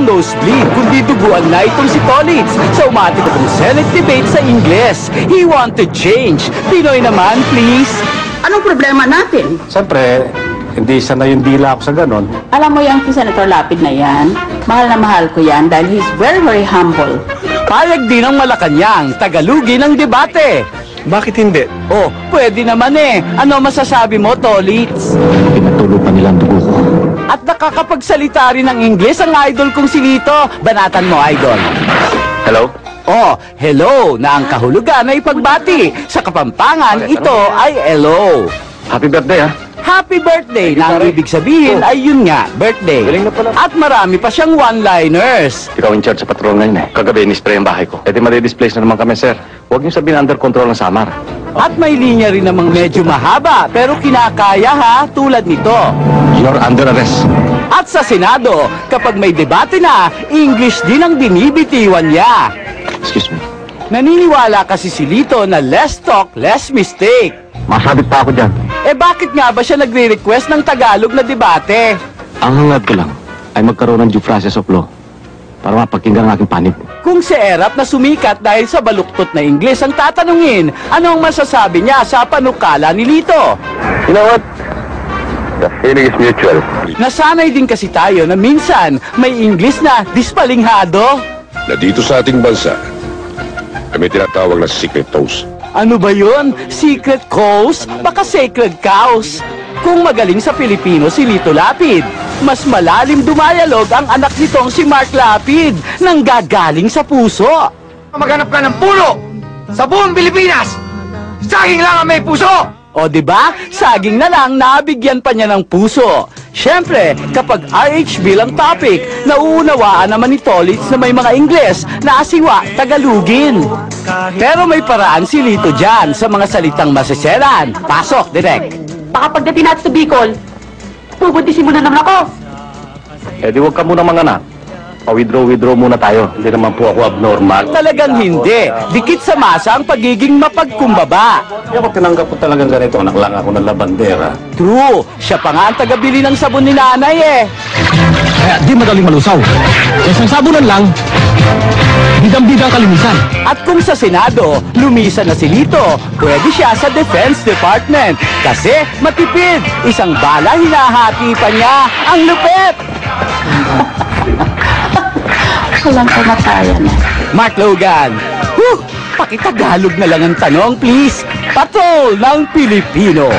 walang nosebleed, kundi duguan na itong si Tolitz sa umatik ng Senate debate sa Ingles. He wanted change. Pinoy naman, please. Anong problema natin? Siyempre, hindi sanay yung dila ako sa ganon. Alam mo yung si Senator Lapid na yan, mahal na mahal ko yan dahil he's very, very humble. Payag din ang Malacanang, Tagalogin ng debate. Bakit hindi? Oh, pwede naman eh. Ano masasabi mo, Tolitz? Pinatulo pa nilang dugo ko. At nakakapagsalita rin ng Ingles ang idol kong si Lito. Banatan mo, idol. Hello? Oh, hello na ang kahulugan ay pagbati. Sa Kapampangan, ito ay hello. Happy birthday, ha? Happy birthday na ang ibig sabihin ay yun nga, birthday. Galing na pala. At marami pa siyang one-liners. Ikaw in charge sa patrol ngayon, eh. Kagabi, ni-spray ang bahay ko. E di madi-displace na naman kami, sir. Huwag niyo sabihin under control ng Samar. At may linya rin namang medyo mahaba pero kinakaya ha, tulad nito. You're under arrest. At sa Senado, kapag may debate na, English din ang binibitiwan niya. Excuse me. Naniniwala kasi si Lito na less talk, less mistake. Masabit pa ako dyan. Eh bakit nga ba siya nagre-request ng Tagalog na debate? Ang hangad ko lang ay magkaroon ng due process of law para mapakinggan ang aking panit. Kung si Erap na sumikat dahil sa baluktot na Ingles ang tatanungin, ano ang masasabi niya sa panukala ni Lito? You know what? The feeling is mutual. Nasanay din kasi tayo na minsan may Ingles na dispalinghado. Na dito sa ating bansa, ay may tinatawag na secret toast. Ano ba yun? Secret cows? Baka sacred cows. Kung magaling sa Pilipino si Lito Lapid, mas malalim dumayalog ang anak nitong si Mark Lapid nang gagaling sa puso. Maghanap ka ng puno sa buong Pilipinas. Saging lang ang may puso. O diba? Saging na lang nabigyan pa niya ng puso. Siyempre, kapag RHB lang topic, nauunawaan naman ni Tolitz na may mga Ingles na asiwa Tagalogin. Pero may paraan si Lito dyan sa mga salitang maseselan. Pasok, direct. Baka pagdating natin sa Bicol, pubuntisin mo na naman ako. Eh di huwag ka muna mga anak. Pa-withdraw muna tayo. Hindi naman po ako abnormal. Talagang hindi. Dikit sa masa ang pagiging mapagkumbaba. Hindi ako tinanggap ko talagang ganito. Anak lang ako ng labandera. True, siya pa nga ang tagabili ng sabon ni nanay eh. Kaya di madaling malusaw. Isang sabunan lang, bidang-bidang kalinisan. At kung sa Senado, lumisan na si Lito, pwede siya sa Defense Department. Kasi matipid, isang bala hinahati pa niya. Ang lupet! Walang kamatayan eh. Mark Logan, pakitagalog na lang ang tanong, please. Patrol ng Pilipino.